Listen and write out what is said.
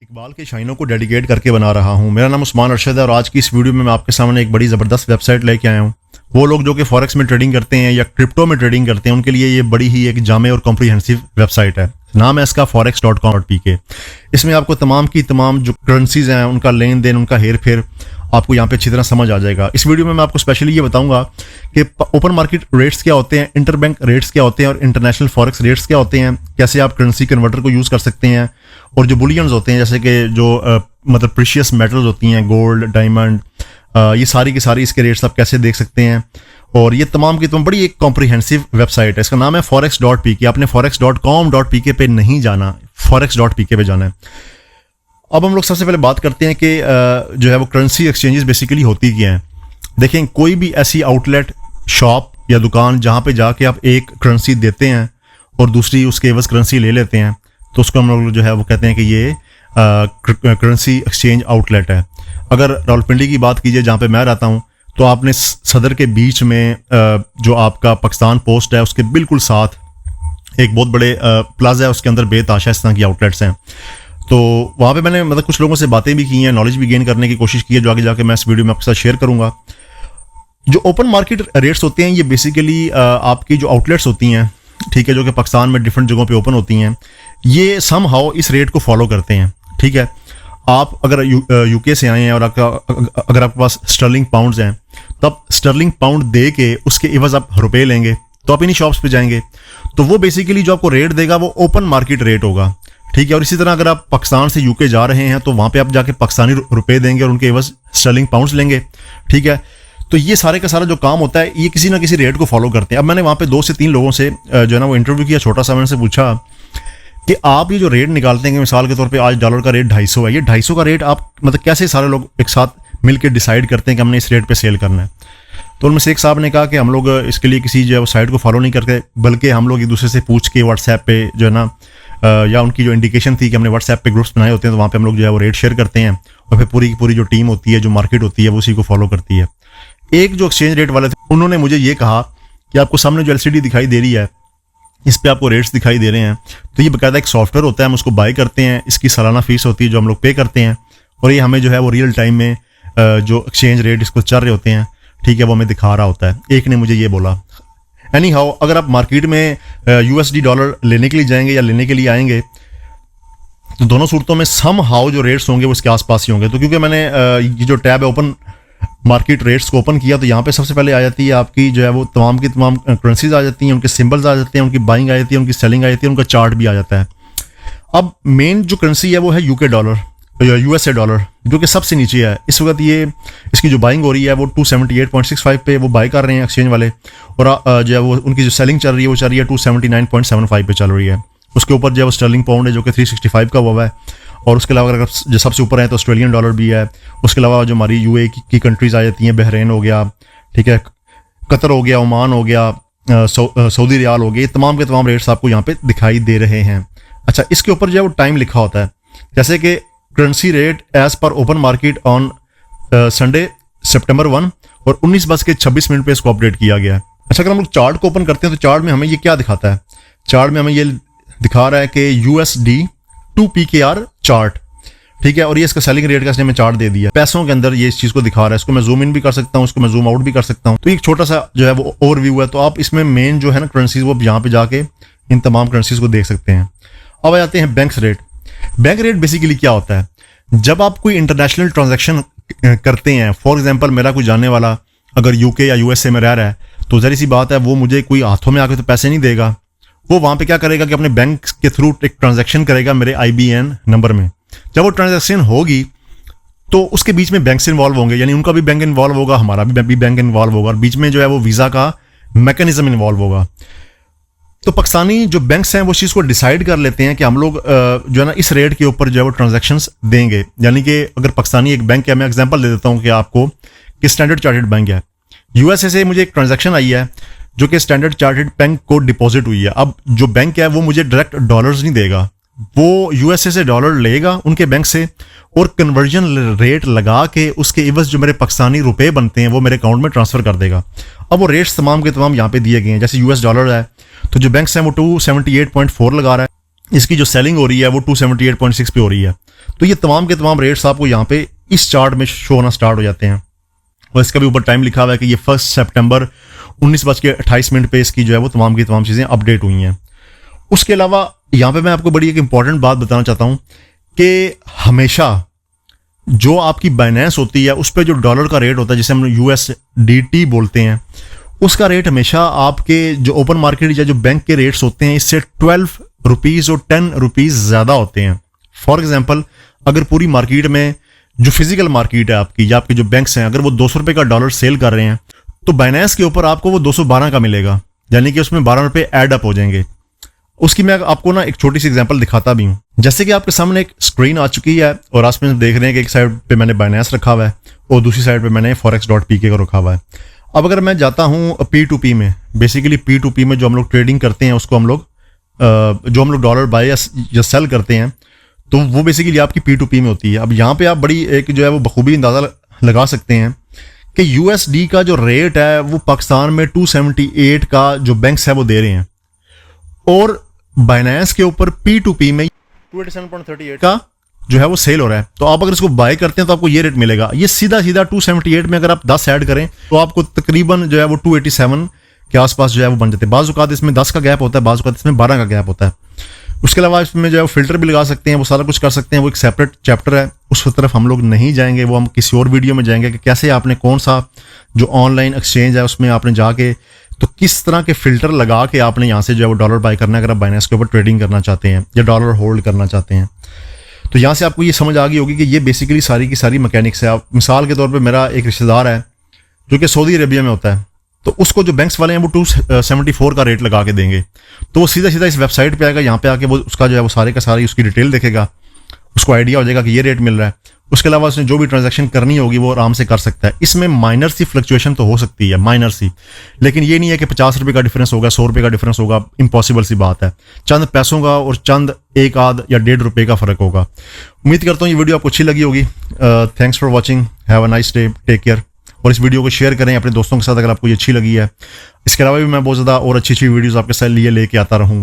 इकबाल के शाइनों को डेडिकेट करके बना रहा हूँ। मेरा नाम उस्मान अरशद है और आज की इस वीडियो में मैं आपके सामने एक बड़ी ज़बरदस्त वेबसाइट लेके आया हूँ। वो लोग जो कि फॉरेक्स में ट्रेडिंग करते हैं या क्रिप्टो में ट्रेडिंग करते हैं उनके लिए ये बड़ी ही एक जामे और कॉम्प्रिहेंसिव वेबसाइट है। नाम है इसका forex.com.pk। इसमें आपको तमाम की तमाम जो करेंसीज हैं उनका लेन देन, उनका हेर फेर आपको यहाँ पे अच्छी तरह समझ आ जाएगा। इस वीडियो में मैं आपको स्पेशली ये बताऊंगा कि ओपन मार्केट रेट्स क्या होते हैं, इंटरबैंक रेट्स क्या होते हैं और इंटरनेशनल फॉरेक्स रेट्स क्या होते हैं, कैसे आप करेंसी कन्वर्टर को यूज़ कर सकते हैं, और जो बुलियंस होते हैं जैसे कि जो मतलब प्रीशियस मेटल्स होती हैं, गोल्ड, डायमंड, ये सारी की सारी इसके रेट्स आप कैसे देख सकते हैं। और ये तमाम की तमाम बड़ी एक कॉम्प्रिहेंसिव वेबसाइट है। इसका नाम है forex.pk। आपने forex.com.pk पे नहीं जाना, forex.pk पे जाना है। अब हम लोग सबसे पहले बात करते हैं कि जो है वो करेंसी एक्सचेंजेस बेसिकली होती क्या हैं। देखें, कोई भी ऐसी आउटलेट, शॉप या दुकान जहाँ पे जाके आप एक करेंसी देते हैं और दूसरी उसके एवज करेंसी ले लेते हैं, तो उसको हम लोग जो है वो कहते हैं कि ये करेंसी एक्सचेंज आउटलेट है। अगर रावलपिंडी की बात कीजिए जहाँ पे मैं रहता हूँ, तो आपने सदर के बीच में जो आपका पाकिस्तान पोस्ट है उसके बिल्कुल साथ एक बहुत बड़े प्लाजा है, उसके अंदर बेताशा इस तरह की आउटलेट्स हैं। तो वहाँ पे मैंने मतलब कुछ लोगों से बातें भी की हैं, नॉलेज भी गेन करने की कोशिश की है, जो आगे जाके मैं इस वीडियो में आपके साथ शेयर करूँगा। जो ओपन मार्केट रेट्स होते हैं ये बेसिकली आपकी जो आउटलेट्स होती हैं, ठीक है, जो कि पाकिस्तान में डिफरेंट जगहों पे ओपन होती हैं, ये सम हाउ इस रेट को फॉलो करते हैं। ठीक है, आप अगर यूके से आए हैं और अगर आपके पास स्टर्लिंग पाउंड्स हैं, तब स्टर्लिंग पाउंड दे के उसके एवज आप रुपए लेंगे, तो आप इन्हीं शॉप्स पे जाएंगे, तो वो बेसिकली जो आपको रेट देगा वो ओपन मार्केट रेट होगा। ठीक है, और इसी तरह अगर आप पाकिस्तान से यूके जा रहे हैं तो वहाँ पे आप जाके पाकिस्तानी रुपए देंगे और उनके एवज स्टर्लिंग पाउंड्स लेंगे। ठीक है, तो ये सारे का सारा जो काम होता है ये किसी ना किसी रेट को फॉलो करते हैं। अब मैंने वहाँ पे 2 से 3 लोगों से जो है ना वो इंटरव्यू किया, छोटा सा, मैंने से पूछा कि आप ये जो रेट निकालते हैं, मिसाल के तौर पे आज डॉलर का रेट 250 है, ये 250 का रेट आप मतलब कैसे सारे लोग एक साथ मिलकर डिसाइड करते हैं कि हमने इस रेट पे सेल करना है। तो उनमें से एक साहब ने कहा कि हम लोग इसके लिए किसी जो है वो साइट को फॉलो नहीं करते, बल्कि हम लोग एक दूसरे से पूछ के व्हाट्सएप पे जो है ना या उनकी जो इंडिकेशन थी कि हमने व्हाट्सएप पे ग्रुप्स बनाए होते हैं, तो वहाँ पे हम लोग जो है वो रेट शेयर करते हैं और फिर पूरी की पूरी जो टीम होती है, जो मार्केट होती है, वो उसी को फॉलो करती है। एक जो एक्सचेंज रेट वाले थे उन्होंने मुझे ये कहा कि आपको सामने जो LCD दिखाई दे रही है, इस पे आपको रेट्स दिखाई दे रहे हैं, तो ये बाकायदा एक सॉफ्टवेयर होता है, हम उसको बाय करते हैं, इसकी सालाना फीस होती है जो हम लोग पे करते हैं, और ये हमें जो है वो रियल टाइम में जो एक्सचेंज रेट इसको चल रहे होते हैं, ठीक है, वो हमें दिखा रहा होता है। एक ने मुझे ये बोला। एनी हाउ, अगर आप मार्केट में USD डॉलर लेने के लिए जाएंगे या लेने के लिए आएंगे, तो दोनों सूरतों में सम हाउ जो रेट्स होंगे वो इसके आसपास ही होंगे। तो क्योंकि मैंने ये जो टैब है ओपन मार्केट रेट्स को ओपन किया, तो यहाँ पे सबसे पहले आ जाती है आपकी जो है वो तमाम की तमाम करेंसीज आ जाती हैं, उनके सिंबल्स आ जाते हैं, उनकी बाइंग आ जाती है, उनकी सेलिंग आ जाती है, उनका चार्ट भी आ जाता है। अब मेन जो करेंसी है वो है UK डॉलर या USA डॉलर, जो कि सबसे नीचे है इस वक्त। ये इसकी जो बाइंग हो रही है वो 278.65 पे वो बाय कर रहे हैं एक्सचेंज वाले, और जो है वो उनकी जो सेलिंग चल रही है वो चल रही है 279.75 पे चल रही है। उसके ऊपर जो है वो स्टर्लिंग पाउंड है जो कि 365 का हुआ है, और उसके अलावा अगर जो सबसे ऊपर है तो ऑस्ट्रेलियन डॉलर भी है। उसके अलावा जो हमारी UAE की कंट्रीज आ जाती हैं, बहरीन हो गया, ठीक है, कतर हो गया, ओमान हो गया, सऊदी रियाल हो गया, ये तमाम के तमाम रेट्स आपको यहाँ पे दिखाई दे रहे हैं। अच्छा, इसके ऊपर जो है वो टाइम लिखा होता है, जैसे कि करेंसी रेट एज पर open market on Sunday September 1 और 19:26 पे इसको अपडेट किया गया है। अच्छा, अगर हम लोग चार्ट को ओपन करते हैं तो चार्ट में हमें ये क्या दिखाता है? चार्ट में हमें ये दिखा रहा है कि USD to PKR चार्ट, ठीक है, और ये इसका सेलिंग रेट का इसने हमें चार्ट दे दिया पैसों के अंदर, ये इस चीज़ को दिखा रहा है। इसको मैं जूम इन भी कर सकता हूँ, इसको मैं जूम आउट भी कर सकता हूँ। तो एक छोटा सा जो है वो ओवरव्यू है। तो आप इसमें मेन जो है ना करेंसीज, वो यहाँ पे जाके इन तमाम करेंसीज को देख सकते हैं। अब आ जाते हैं bank rate. Bank rate basically क्या होता है? जब आप कोई इंटरनेशनल ट्रांजैक्शन करते हैं, फॉर एग्जांपल मेरा कोई जानने वाला अगर UK या USA में रह रहा है, तो ज़ाहिर सी बात है वो मुझे कोई हाथों में आके तो पैसे नहीं देगा, वो वहाँ पे क्या करेगा कि अपने बैंक के थ्रू एक ट्रांजैक्शन करेगा मेरे IBAN नंबर में। जब वो ट्रांजैक्शन होगी तो उसके बीच में बैंक से इन्वॉल्व होंगे, यानी उनका भी बैंक इन्वॉल्व होगा, हमारा भी बैंक इन्वॉल्व होगा, और बीच में जो है वो वीज़ा का मैकेनिज्म इन्वॉल्व होगा। तो पाकिस्तानी जो बैंक्स हैं वो चीज़ को डिसाइड कर लेते हैं कि हम लोग जो है ना इस रेट के ऊपर जो है वो ट्रांजैक्शंस देंगे। यानी कि अगर पाकिस्तानी एक बैंक है, मैं एग्जांपल दे देता हूँ कि आपको कि स्टैंडर्ड चार्टर्ड बैंक है, USA से मुझे एक ट्रांजैक्शन आई है जो कि स्टैंडर्ड चार्टर्ड बैंक को डिपॉजिट हुई है। अब जो बैंक है वो मुझे डायरेक्ट डॉलर्स नहीं देगा, वो USA से डॉलर लेगा उनके बैंक से और कन्वर्जन रेट लगा के उसके एवज जो मेरे पाकिस्तानी रुपए बनते हैं वो मेरे अकाउंट में ट्रांसफ़र कर देगा। अब वो रेट्स तमाम के तमाम यहाँ पे दिए गए हैं। जैसे US डॉलर है तो जो बैंक्स हैं वो 278.4 लगा रहा है, इसकी जो सेलिंग हो रही है वो 278.6 पे हो रही है। तो ये तमाम के तमाम रेट्स आपको यहाँ पे इस चार्ट में शो होना स्टार्ट हो जाते हैं। और इसका भी ऊपर टाइम लिखा हुआ है कि ये 1 सितंबर 19:28 पे इसकी जो है वो तमाम की तमाम चीज़ें अपडेट हुई हैं। उसके अलावा यहाँ पे मैं आपको बड़ी एक इंपॉर्टेंट बात बताना चाहता हूँ कि हमेशा जो आपकी बाइनेंस होती है उस पर जो डॉलर का रेट होता है, जिसे हम USDT बोलते हैं, उसका रेट हमेशा आपके जो ओपन मार्केट या जो बैंक के रेट्स होते हैं इससे 12 रुपीज़ और 10 रुपीज़ ज़्यादा होते हैं। फॉर एग्जाम्पल, अगर पूरी मार्केट में जो फिजिकल मार्केट है आपकी या आपके जो बैंक्स हैं, अगर वो 200 रुपये का डॉलर सेल कर रहे हैं तो बाइनेंस के ऊपर आपको वो 212 का मिलेगा, यानी कि उसमें 12 रुपये ऐड अप हो जाएंगे। उसकी मैं आपको ना एक छोटी सी एग्जांपल दिखाता भी हूँ। जैसे कि आपके सामने एक स्क्रीन आ चुकी है और आप इसमें देख रहे हैं कि एक साइड पे मैंने बाइनेंस रखा हुआ है और दूसरी साइड पे मैंने forex.pk को रखा हुआ है। अब अगर मैं जाता हूँ P2P में, बेसिकली P2P में जो हम लोग ट्रेडिंग करते हैं उसको हम लोग डॉलर बाय या सेल करते हैं, तो वो बेसिकली आपकी P2P में होती है। अब यहाँ पे आप बड़ी एक जो है वो बखूबी अंदाज़ा लगा सकते हैं कि USD का जो रेट है वो पाकिस्तान में 278 का जो बैंक्स है वो दे रहे हैं और बाइनेंस के ऊपर P2P में 287.38 का जो है वो सेल हो रहा है। तो आप अगर इसको बाय करते हैं तो आपको ये रेट मिलेगा। ये सीधा 278 में अगर आप 10 ऐड करें तो आपको तकरीबन जो है वो 287 के आसपास जो है वो बन जाते हैं। बाज़ औक़ात इसमें 10 का गैप होता है, बाज़ औक़ात इसमें 12 का गैप होता है। उसके अलावा इसमें जो है फिल्टर भी लगा सकते हैं, वो सारा कुछ कर सकते हैं। वो एक सेपरेट चैप्टर है, उस तरफ हम लोग नहीं जाएंगे, वो हम किसी और वीडियो में जाएंगे कि कैसे आपने कौन सा जो ऑनलाइन एक्सचेंज है उसमें आपने जाके तो किस तरह के फिल्टर लगा के आपने यहाँ से जो है वो डॉलर बाय करना है अगर आप बाइनेंस के ऊपर ट्रेडिंग करना चाहते हैं या डॉलर होल्ड करना चाहते हैं। तो यहाँ से आपको ये समझ आ गई होगी कि ये बेसिकली सारी की सारी मैकेनिक्स है। आप मिसाल के तौर पे मेरा एक रिश्तेदार है जो कि सऊदी अरेबिया में होता है, तो उसको जो बैंक्स वाले हैं वो 274 का रेट लगा के देंगे, तो वो सीधा सीधा इस वेबसाइट पे आएगा, यहाँ पे आके वो उसका जो है वो सारे का सारी उसकी डिटेल देखेगा, उसको आइडिया हो जाएगा कि ये रेट मिल रहा है। उसके अलावा उसने जो भी ट्रांजैक्शन करनी होगी वो आराम से कर सकता है। इसमें माइनर सी फ्लक्चुएशन तो हो सकती है, माइनर सी, लेकिन ये नहीं है कि 50 रुपये का डिफरेंस होगा, 100 रुपये का डिफरेंस होगा, इम्पॉसिबल सी बात है। चंद पैसों का और चंद एक आध या 1.5 रुपये का फर्क होगा। उम्मीद करता हूँ ये वीडियो आपको अच्छी लगी होगी। Thanks for watching, have a nice day, take care. और इस वीडियो को शेयर करें अपने दोस्तों के साथ अगर आपको ये अच्छी लगी है। इसके अलावा भी मैं बहुत ज़्यादा और अच्छी वीडियोज़ आपके साथ लिए लेके आता रहूँगा।